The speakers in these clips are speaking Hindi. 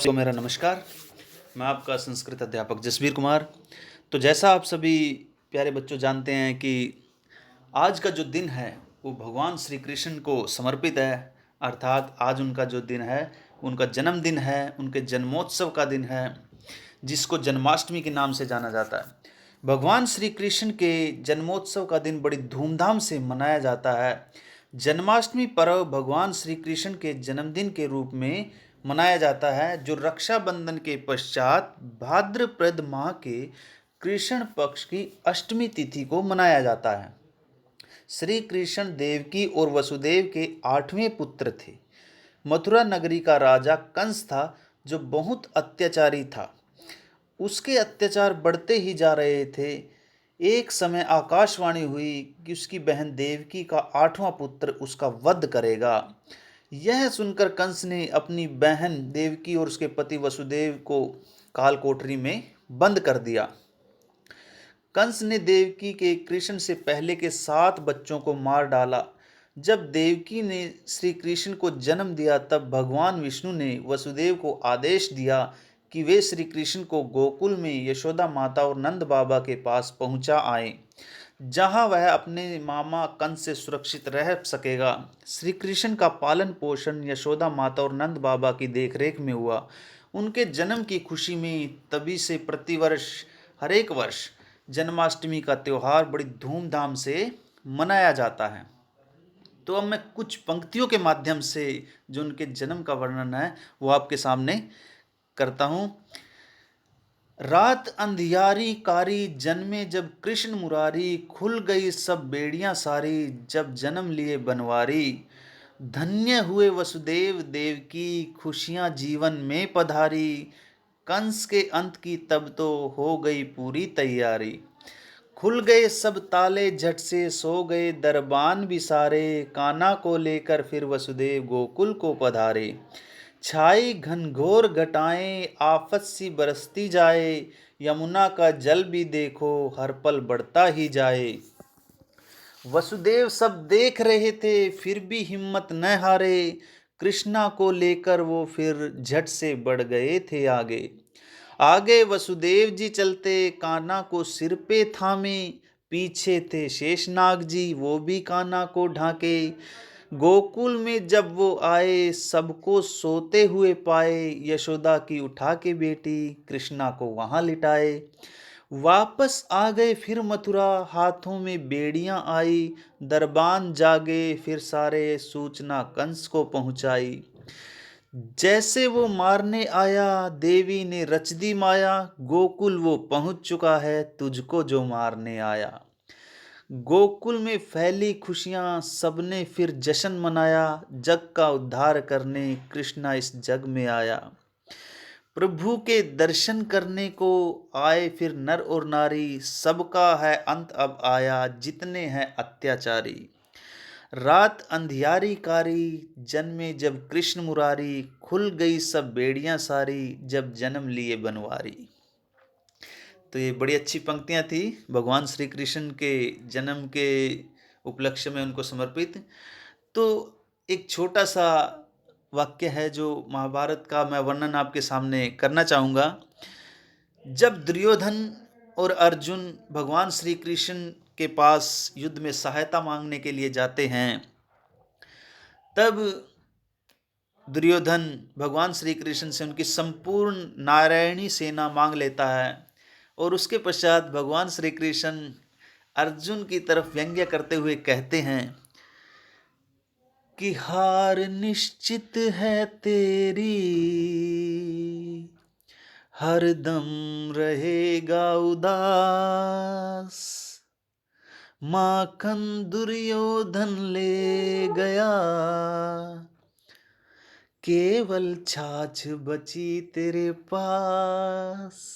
तो मेरा नमस्कार। मैं आपका संस्कृत अध्यापक जसवीर कुमार। तो जैसा आप सभी प्यारे बच्चों जानते हैं कि आज का जो दिन है वो भगवान श्री कृष्ण को समर्पित है। अर्थात आज उनका जो दिन है उनका जन्मदिन है, उनके जन्मोत्सव का दिन है, जिसको जन्माष्टमी के नाम से जाना जाता है। भगवान श्री कृष्ण के जन्मोत्सव का दिन बड़ी धूमधाम से मनाया जाता है। जन्माष्टमी पर्व भगवान श्री कृष्ण के जन्मदिन के रूप में मनाया जाता है, जो रक्षाबंधन के पश्चात भाद्रपद माह के कृष्ण पक्ष की अष्टमी तिथि को मनाया जाता है। श्री कृष्ण देवकी और वसुदेव के 8वें पुत्र थे। मथुरा नगरी का राजा कंस था, जो बहुत अत्याचारी था। उसके अत्याचार बढ़ते ही जा रहे थे। एक समय आकाशवाणी हुई कि उसकी बहन देवकी का 8वां पुत्र उसका वध करेगा। यह सुनकर कंस ने अपनी बहन देवकी और उसके पति वसुदेव को काल कोठरी में बंद कर दिया। कंस ने देवकी के कृष्ण से पहले के 7 बच्चों को मार डाला। जब देवकी ने श्री कृष्ण को जन्म दिया, तब भगवान विष्णु ने वसुदेव को आदेश दिया कि वे श्री कृष्ण को गोकुल में यशोदा माता और नंद बाबा के पास पहुंचा आए, जहां वह अपने मामा कंस से सुरक्षित रह सकेगा। श्री कृष्ण का पालन पोषण यशोदा माता और नंद बाबा की देखरेख में हुआ। उनके जन्म की खुशी में तभी से प्रतिवर्ष हर एक वर्ष जन्माष्टमी का त्यौहार बड़ी धूमधाम से मनाया जाता है। तो अब मैं कुछ पंक्तियों के माध्यम से जो उनके जन्म का वर्णन है वो आपके सामने करता हूँ। रात अंधियारी कारी, जन्मे जब कृष्ण मुरारी, खुल गई सब बेड़ियां सारी, जब जन्म लिए बनवारी। धन्य हुए वसुदेव देवकी, खुशियां जीवन में पधारी, कंस के अंत की तब तो हो गई पूरी तैयारी। खुल गए सब ताले झट से, सो गए दरबान भी सारे, कान्हा को लेकर फिर वसुदेव गोकुल को पधारे। छाई घनघोर घटाएं, आफत सी बरसती जाए, यमुना का जल भी देखो हर पल बढ़ता ही जाए। वसुदेव सब देख रहे थे फिर भी हिम्मत न हारे, कृष्णा को लेकर वो फिर झट से बढ़ गए थे आगे। आगे वसुदेव जी चलते, कान्हा को सिर पे थामे, पीछे थे शेषनाग जी वो भी कान्हा को ढांके। गोकुल में जब वो आए, सबको सोते हुए पाए, यशोदा की उठा के बेटी कृष्णा को वहां लिटाए। वापस आ गए फिर मथुरा, हाथों में बेड़ियां आई, दरबान जागे फिर सारे, सूचना कंस को पहुंचाई। जैसे वो मारने आया, देवी ने रच दी माया, गोकुल वो पहुंच चुका है तुझको जो मारने आया। गोकुल में फैली खुशियां, सबने फिर जश्न मनाया, जग का उद्धार करने कृष्णा इस जग में आया। प्रभु के दर्शन करने को आए फिर नर और नारी, सबका है अंत अब आया जितने हैं अत्याचारी। रात अंधियारी कारी, जन्मे जब कृष्ण मुरारी, खुल गई सब बेड़ियां सारी, जब जन्म लिए बनवारी। तो ये बड़ी अच्छी पंक्तियां थी भगवान श्री कृष्ण के जन्म के उपलक्ष्य में उनको समर्पित। तो एक छोटा सा वाक्य है जो महाभारत का मैं वर्णन आपके सामने करना चाहूँगा। जब दुर्योधन और अर्जुन भगवान श्री कृष्ण के पास युद्ध में सहायता मांगने के लिए जाते हैं, तब दुर्योधन भगवान श्री कृष्ण से उनकी संपूर्ण नारायणी सेना मांग लेता है, और उसके पश्चात भगवान श्री कृष्ण अर्जुन की तरफ व्यंग्य करते हुए कहते हैं कि हार निश्चित है तेरी, हरदम रहेगा उदास, माखन दुर्योधन ले गया, केवल छाछ बची तेरे पास।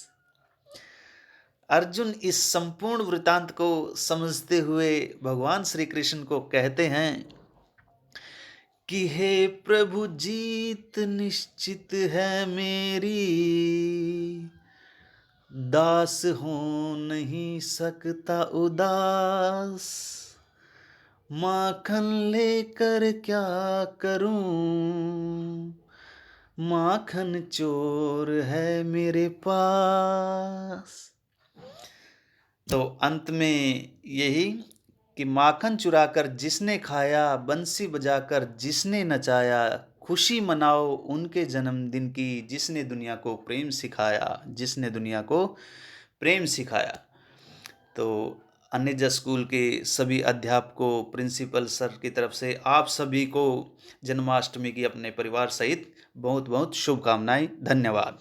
अर्जुन इस संपूर्ण वृतांत को समझते हुए भगवान श्री कृष्ण को कहते हैं कि हे प्रभु जीत निश्चित है मेरी, दास हो नहीं सकता उदास, माखन लेकर क्या करूं, माखन चोर है मेरे पास। तो अंत में यही कि माखन चुराकर जिसने खाया, बंसी बजाकर जिसने नचाया, खुशी मनाओ उनके जन्मदिन की जिसने दुनिया को प्रेम सिखाया, जिसने दुनिया को प्रेम सिखाया। तो अन्यजा स्कूल के सभी अध्यापकों, प्रिंसिपल सर की तरफ से आप सभी को जन्माष्टमी की अपने परिवार सहित बहुत बहुत शुभकामनाएं। धन्यवाद।